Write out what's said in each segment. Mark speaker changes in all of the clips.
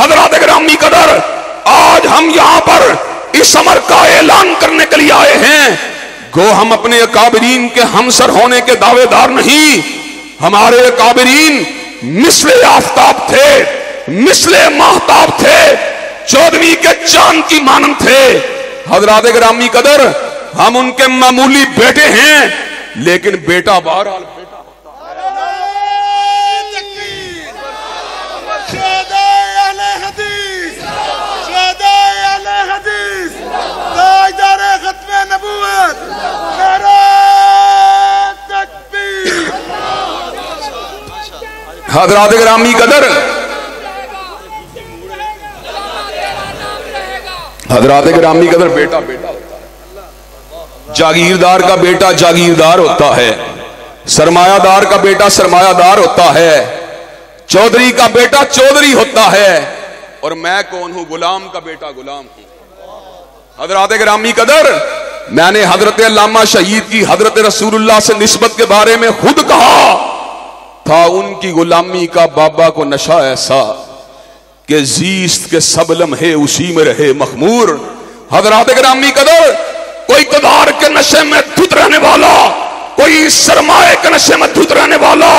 Speaker 1: हजरात गिरामी कदर, आज हम यहां पर इस अमर का ऐलान करने के लिए आए हैं। गो हम अपने अकाबरीन के हमसर होने के दावेदार नहीं, हमारे अकाबरीन मिसले आफताब थे, मिसले महताब थे, 14वीं के चांद की मानंद थे। हजरात गिरामी कदर, हम उनके मामूली बेटे हैं, लेकिन बेटा बहरहाल बेटा होता है। हजरात गिरामी कदर, हजरात गिरामी कदर, बेटा बेटा होता है। जागीरदार का बेटा जागीरदार होता है, सरमायादार का बेटा सरमायादार होता है, चौधरी का बेटा चौधरी होता है, और मैं कौन हूं? गुलाम का बेटा गुलाम हूं। हजरात गिरामी कदर, मैंने हजरत अल्लामा शहीद की हजरत रसूलुल्लाह से निस्बत के बारे में खुद कहा था, उनकी गुलामी का बाबा को नशा ऐसा कि जीस्त के सब लम्हे उसी में रहे मखमूर। हजरात गिरामी कदर, कोई इक़्तिदार के नशे में धुत रहने वाला, कोई सरमाए के नशे में धुत रहने वाला,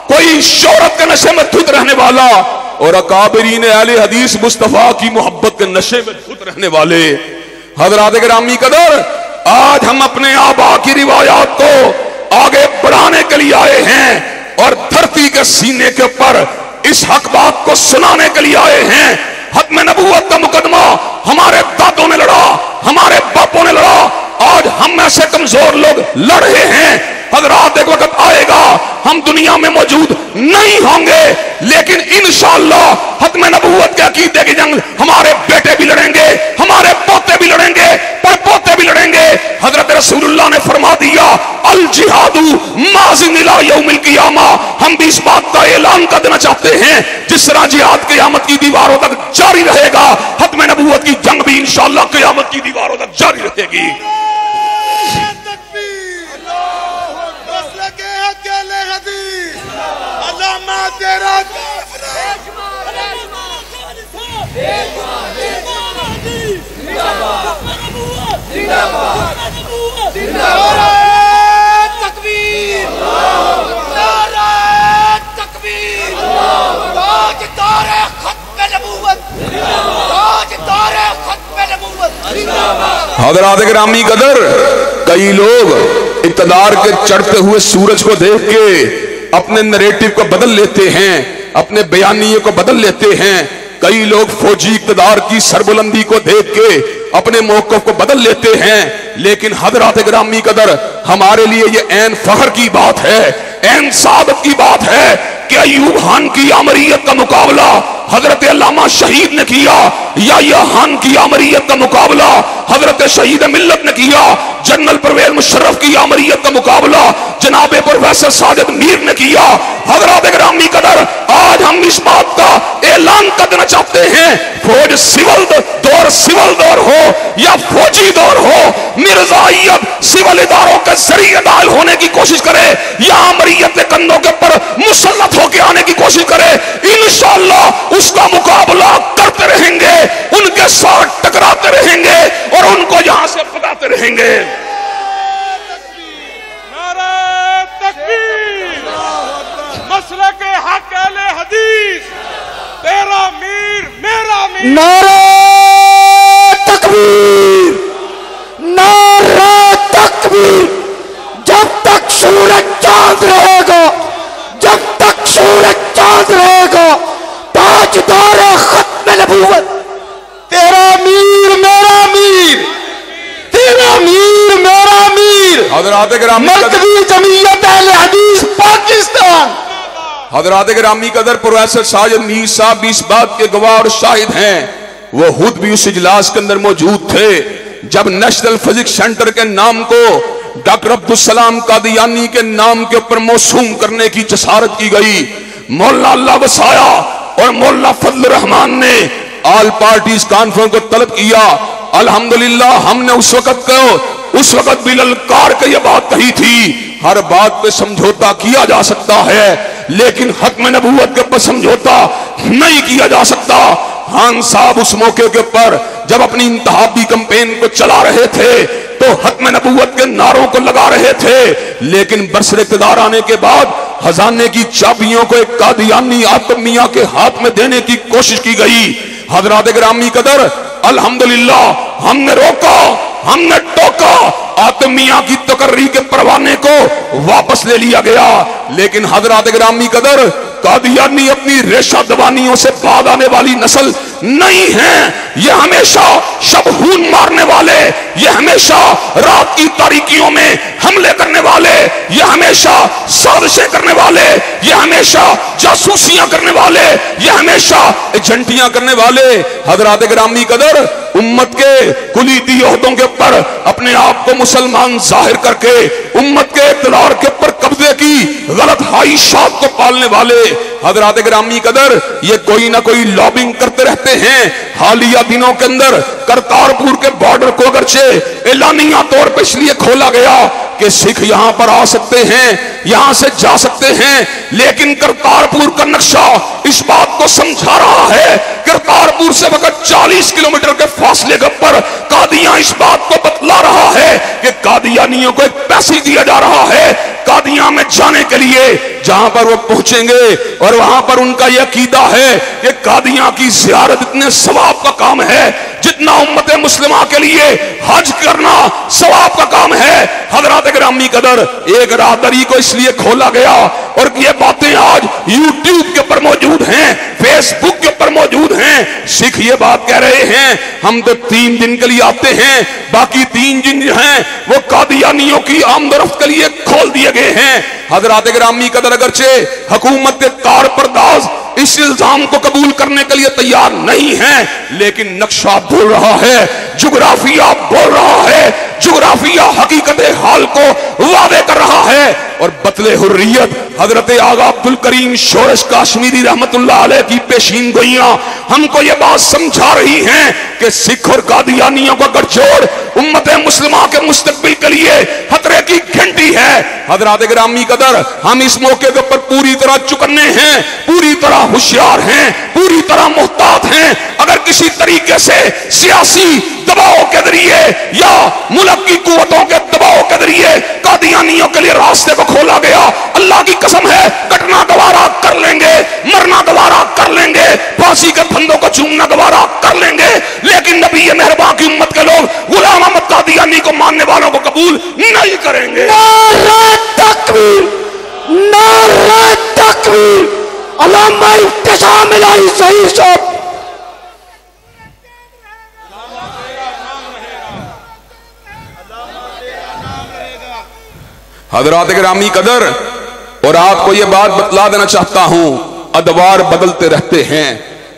Speaker 1: कोई शोहरत के नशे में धुत रहने वाला, और अकाबरीन अहले हदीस मुस्तफा की मोहब्बत के नशे में धुत रहने वाले। हजरात गिरामी कदर, आज हम अपने आबा की रिवायात को आगे बढ़ाने के लिए आए हैं और धरती के सीने के ऊपर इस हक बात को सुनाने के लिए आए हैं। खत्म नबूवत का मुकदमा हमारे दादों ने लड़ा, हमारे बापों ने लड़ा, आज हम ऐसे कमजोर लोग लड़ रहे हैं। हजरात, एक वक्त आएगा हम दुनिया में मौजूद नहीं होंगे, लेकिन इंशाअल्लाह खत्म नबूवत के अकीदे की जंग हमारे बेटे भी लड़ेंगे, हमारे पोते भी लड़ेंगे, परपोते भी लड़ेंगे। हजरत रसूलुल्लाह ने फरमा दिया, अल जिहादु माज़िन इला यौमिल क़ियामा। हम भी इस बात का ऐलान कर देना चाहते हैं, जिस तरह जिहाद क़यामत की दीवारों तक जारी रहेगा, खत्म नबूवत की जंग भी इंशाअल्लाह क़यामत की दीवारों तक जारी रहेगी। हज़रात गिरामी कदर, कई लोग इक़्तिदार के चढ़ते हुए सूरज को देख के अपने नरेटिव को बदल लेते हैं, अपने बयानिए को बदल लेते हैं। कई लोग फौजी इक़्तिदार की सरबुलंदी को देख के अपने मौक़िफ़ को बदल लेते हैं। लेकिन हज़रात गिरामी कदर, हमारे लिए ये ऐन फख्र की बात है, ऐन सादत की बात है कि अय्यूब खान की आमरीयत का मुकाबला हजरत अल्लामा शहीद ने किया, या खान की आमरीयत का मुकाबला हजरत शहीद मिल्लत ने किया, जनरल परवेज मुशर्रफ की आमरीयत का मुकाबला जनाब प्रोफेसर साजिद मीर ने किया। हजरात गिरामी कदर, आज हम इस बात का ऐलान कर देना चाहते हैं, फौज सिविल दौर हो या फौजी दौर हो, मिर्जाइयत सिविल इदारों के जरिए दाखिल होने की कोशिश करे या आमरीयत के कंधों के ऊपर मुसल्लत होकर आने की कोशिश करे, इंशाअल्लाह उसका मुकाबला करते रहेंगे, उनके साथ टकराते रहेंगे और उनको यहां से भगाते रहेंगे।
Speaker 2: नारे तकबीर, मसले के हक अहले हदीस, तेरा मीर मेरा मीर।
Speaker 3: नारे तकबीर, नारे तकबीर। जब तक सूरज चांद रहेगा, जब तक सूरज चांद रहेगा, ताजदार खत्म नबूवत, तेरा मीर मेरा मीर, तेरा मीर मेरा मीर।
Speaker 1: हज़रात गिरामी
Speaker 3: मरकज़ी जमीयत अहले हदीस पाकिस्तान।
Speaker 1: हज़रात गिरामी कदर, प्रोफेसर साजिद मीर साहब भी इस बात के गवाह और शाहिद हैं। वो खुद भी उस इजलास के अंदर मौजूद थे जब नेशनल फिजिक्स सेंटर के नाम को डॉक्टर अब्दुल सलाम कादियानी के नाम के ऊपर मौसूम करने की जसारत की गई। मौलाना अल्लाह वसाया और मौलाना फजल रहमान ने ऑल पार्टीज कॉन्फ्रेंस को तलब किया। अल्हम्दुलिल्लाह, हमने उस वक्त भी ललकार के ये बात कही थी, हर बात पे समझौता किया जा सकता है, लेकिन खत्म नबूवत के ऊपर समझौता नहीं किया जा सकता। खान साहब उस मौके के ऊपर जब अपनी इंतहाबी कैंपेन को चला रहे थे तो खत्म नबूवत के नारों को लगा रहे थे, लेकिन बरसर इक़्तिदार आने के बाद खजाने की चाबियों को एक कादियानी आतम मियां के हाथ में देने की कोशिश की गई। हजरात गिरामी कदर, अल्हम्दुलिल्लाह हमने रोका, हमने टोका, आतम मियां की तकर्री के परवाने को वापस ले लिया गया। लेकिन हजरात गिरामी कदर, कादियानी अपनी रेशा दबानियों से बाद आने वाली नस्ल नहीं है। ये हमेशा शबहून मारने वाले, ये हमेशा रात की तारीकियों में हमले करने वाले, ये हमेशा साजिशें करने वाले, ये हमेशा जासूसियां करने वाले, ये हमेशा एजेंटियां करने वाले। हजरात गिरामी कदर, उम्मत के कुलीदी ओहदों के ऊपर अपने आप को मुसलमान जाहिर करके उम्मत के इक़्तिदार के ऊपर कब्जे की गलत ख्वाहिशात को पालने वाले हजरात गिरामी कदर, ये कोई ना कोई लॉबिंग करते रहते हैं। हालिया दिनों के अंदर करतारपुर के बॉर्डर को अगरचे एलानिया तौर पर इसलिए खोला गया कि सिख यहां पर आ सकते हैं, यहां से जा सकते हैं, लेकिन करतारपुर का नक्शा इस बात को समझा रहा है, करतारपुर से वक्त 40 किलोमीटर के फासले के ऊपर कादियां इस बात को बतला रहा है कि कादियानियों को एक पैसे दिया जा रहा है कादियां में जाने के लिए, जहां पर वो पहुंचेंगे और वहां पर उनका यह अकीदा है कि कादियां की ज़ियारत इतने सवाब का काम है जितना उम्मत मुस्लिमा के लिए हज करना सवाब का काम है। हजरात गिरामी कदर, एक राहदरी को इसलिए खोला गया और ये बातें आज यूट्यूब के ऊपर मौजूद हैं, फेसबुक के ऊपर मौजूद हैं। सिख ये बात कह रहे हैं हम तो 3 दिन के लिए आते हैं, बाकी 3 दिन जो हैं वो कादियानियों की आमदरफ्त के लिए खोल दिए गए हैं। हजरात गिरामी कदर, अगरचे हुकूमत के कारपरदाज इस इल्जाम को कबूल करने के लिए तैयार नहीं है, लेकिन नक्शा बोल रहा है, जुग्राफिया बोल रहा है, जुग्राफिया हकीकत हाल को वादे कर रहा है। और बतले हुर्रियत हजरत आगा अब्दुल करीम शोरश काश्मीरी रहमतुल्लाह अलैह की पेशीन गोइयां हमको ये बात समझा रही हैं कि सिख और कादियानियों का गठजोड़ उम्मत मुस्लिमा के मुस्तकबिल के लिए खतरे की घंटी है। हजरात गिरामी कदर, हम इस मौके के ऊपर पूरी तरह चुकन्ने हैं, पूरी तरह होशियार हैं, पूरी तरह मुहतात हैं। अगर किसी तरीके से सियासी दबाव के जरिए या मुल्क की कुव्वतों के दबाव के जरिए कादियानियों के लिए रास्ते को खोला गया, अल्लाह की कसम है कटना गवारा कर लेंगे, मरना गवारा कर लेंगे, फांसी के फंदों को चूमना गवारा कर लेंगे, लेकिन नबी मेहरबान की उम्मत के लोग गुलाम अहमद कादियानी को मानने वालों को कबूल नहीं करेंगे।
Speaker 3: नारे तकबीर, नारे तकबीर, अल्लामा इब्तिसाम इलाही सही सब।
Speaker 1: हजरात गिरामी कदर, और आपको यह बात बतला देना चाहता हूं, अदवार बदलते रहते हैं,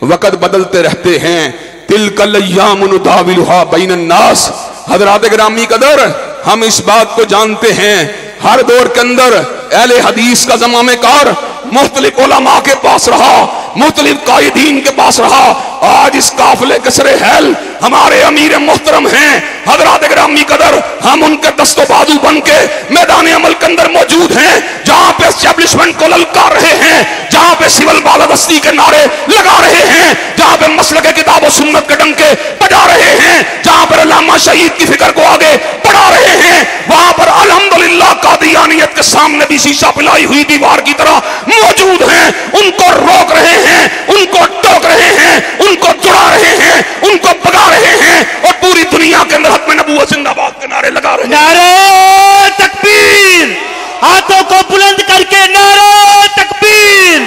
Speaker 1: वक़्त बदलते रहते हैं, तिलकल अय्याम नुदाविलुहा बैनन नास। हजरात गिरामी कदर, हम इस बात को जानते हैं हर दौर के अंदर अहले हदीस का ज़मामेकार मुख्तलिफ उलमा के पास रहा, मुख्तलिफ कायदीन के पास रहा। आज इस काफिले के सरे हैल हमारे अमीर मोहतरम हैं। हजरात गिरामी कदर, हम उनके दस्तो बाजू बन के मैदान अमल के अंदर मौजूद हैं, जहां पे एस्टेब्लिशमेंट को ललकार रहे हैं, जहां पे सिविल बालादस्ती के नारे लगा रहे हैं, जहां पे मसलक के किताब और सुन्नत के डंके बजा रहे हैं, जहां पर अल्लामा शहीद की फिक्र को आगे बढ़ा रहे हैं, वहां पर अल्हम्दुलिल्लाह कादियानियत के सामने भी शीशा पिलाई हुई दीवार की तरह मौजूद हैं। उनको रोक रहे हैं, उनको टोक रहे हैं, उनको जुड़ा रहे हैं, उनको भगा रहे हैं, और पूरी दुनिया के अंदर हत्म नबूवत जिंदाबाद के नारे लगा रहे हैं।
Speaker 4: नारे तकबीर, हाथों को बुलंद करके नारे तकबीर।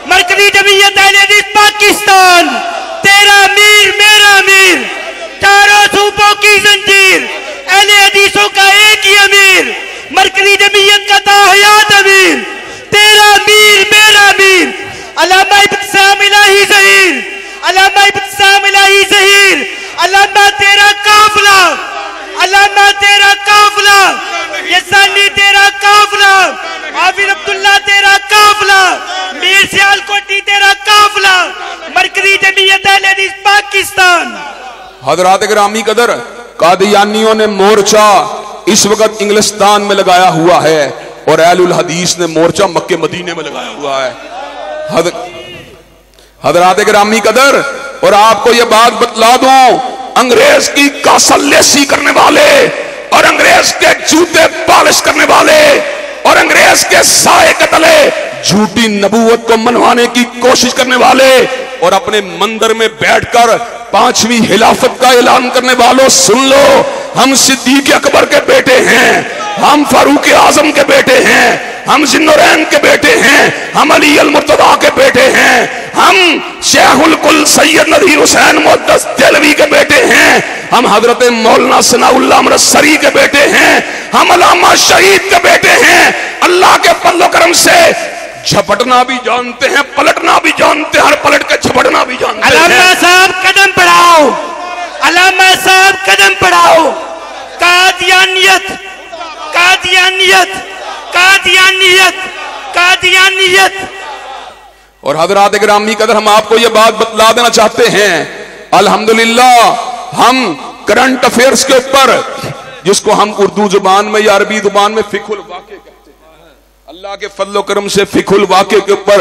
Speaker 4: मरकजी जमीयत अहले हदीस पाकिस्तान, तेरा मीर मेरा मीर, चारों सूबों की जंजीर, अहले हदीसों का एक ही अमीर, मरकजी जमीयत का ताहयात अमीर, तेरा मीर मेरा मीर, अल्लामा इब्तिसाम इलाही ज़हीर, अल्लामा इब्तिसाम इलाही ज़हीर, अल्लामा तेरा काफिला, अल्लामा तेरा काफिला, यसानी तेरा काफिला, हाफिज अब्दुल्ला तेरा काफिला, मीर सियालकोटी तेरा काफिला, मरकजी जमीयत अहले हदीस पाकिस्तान।
Speaker 1: हजरात गिरामी कदर, कादियानियों ने मोर्चा इस वक्त इंग्लिस्तान में लगाया हुआ है और अहलुल हदीस ने मोर्चा मक्के मदीने में लगाया हुआ है। हजरात गिरामी कदर, और आपको यह बात बतला दूं, अंग्रेज की कासलेसी करने वाले और अंग्रेज के जूते पॉलिश करने वाले और अंग्रेज के साए के तले झूठी नबूवत को मनवाने की कोशिश करने वाले और अपने मंदिर में बैठकर 5वीं खिलाफत का ऐलान करने वालों, सुन लो, हम सिद्दीक अकबर के बेटे हैं, हम फारूक आजम के बेटे हैं, हम जिन्नुरैन के बेटे हैं, हम अली अल मुर्तदा के बेटे हैं, हम शेखुल कुल सैयद नदीर हुसैन मुद्दस देलवी के बेटे हैं, हम हजरत मौलाना सनाउल्लाह मुनस्सरी के बेटे हैं, हम अल्लामा शहीद के बेटे हैं। अल्लाह के फज़्ल करम से झपटना भी जानते हैं, पलटना भी जानते हैं और पलट के झपटना भी जानते हैं।
Speaker 4: अल्लामा साहब कदम बढ़ाओ, अल्लामा साहब कदम बढ़ाओ। कादियानियत, कादियानियत, कादियानियत, कादियानियत।
Speaker 1: और हजरात गिरामी कदर, हम आपको यह बात बतला देना चाहते हैं, अल्हम्दुलिल्लाह हम करंट अफेयर्स के ऊपर, जिसको हम उर्दू जुबान में या अरबी जुबान में फिकुल वाक़े कहते हैं, अल्लाह के फजल करम से फिकुल वाक़े के ऊपर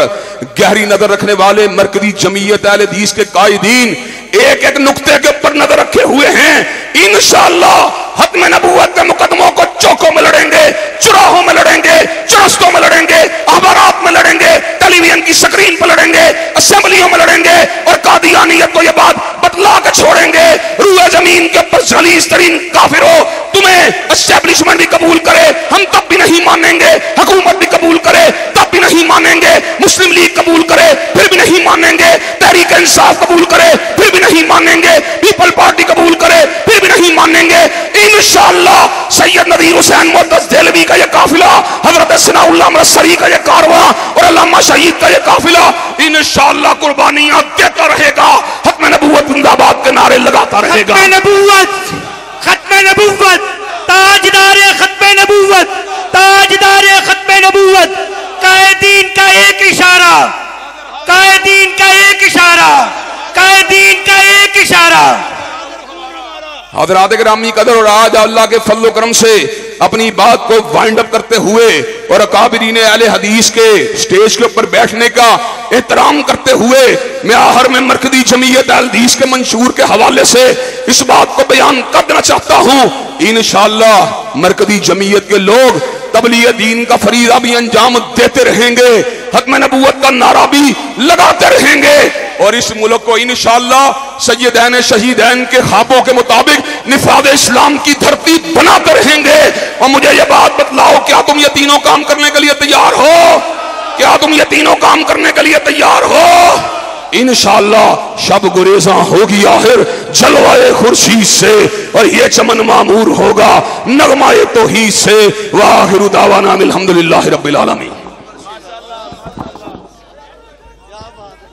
Speaker 1: गहरी नजर रखने वाले मरकजी जमीयत अहले हदीस के कायदीन एक एक नुक्ते के ऊपर नजर रखे हुए हैं। इंशाअल्लाह खत्म नबूवत के मुकदमों को चौकों में लड़ेंगे, चौराहों में लड़ेंगे, चौरस्तों में लड़ेंगे, अखबारात में लड़ेंगे, टेलीविजन की स्क्रीन पर लड़ेंगे, असेंबलियों में लड़ेंगे और कादियानियत को यह बात बतला के छोड़ेंगे। रूए जमीन के ऊपर जलीस तरीन काफिरों, तुम्हें एस्टेब्लिशमेंट भी कबूल करे हम तब भी नहीं मानेंगे, हुकूमत भी कबूल करे तब भी नहीं मानेंगे, मुस्लिम लीग कबूल करे फिर भी नहीं मानेंगे, तहरीक इंसाफ कबूल करे फिर भी नहीं मानेंगे, पीपल पार्टी कबूल करे फिर भी नहीं मानेंगे। इंशाअल्लाह सैयद नदीर हुसैन मुद्दस देलवी का यह काफिला, हजरत सनाउल्लाह मुनस्सरी का यह कारवां और अल्लामा शहीद का यह काफिला इंशाअल्लाह कुर्बानियां देता रहेगा, खत्म नबूवत जिंदाबाद के नारे लगाता रहेगा।
Speaker 4: खत्म नबूवत, खत्म नबूवत, ताजदार खत्म नबूवत, ताजदार खत्म नबूवत। कायदीन का एक इशारा, कायदीन का एक इशारा, कायदीन का एक इशारा।
Speaker 1: हज़रात गिरामी कदर, और आज अल्लाह के फज़ल करम से अपनी बात को वाइंड अप करते हुए और अकाबिरीन अहले हदीस के स्टेज के ऊपर बैठने का एहतराम करते हुए मैं आखिर में मरकजी जमीयत अहले हदीस के मंशूर के हवाले से इस बात को बयान कर देना चाहता हूं। इंशाअल्लाह मरकजी जमीयत के लोग तबलीग दीन का फरीदा भी अंजाम देते रहेंगे, खत्म नबूवत का नारा भी लगाते रहेंगे और इस मुल्क को इंशाअल्लाह सैयदैन शहीदैन के ख्वाबों के मुताबिक निफाद इस्लाम की धरती बनाते रहेंगे। और मुझे ये बात बतलाओ, क्या तुम ये तीनों काम करने के लिए तैयार हो? क्या तुम ये तीनों काम करने के लिए तैयार हो? इंशाअल्लाह शब गुरेज़ा होगी आखिर जलवाए खुर्शीद से और ये चमन मामूर होगा नगमाए तौहीद से। वाहिरु दावाना अल्हम्दुलिल्लाहि रब्बिल आलमीन।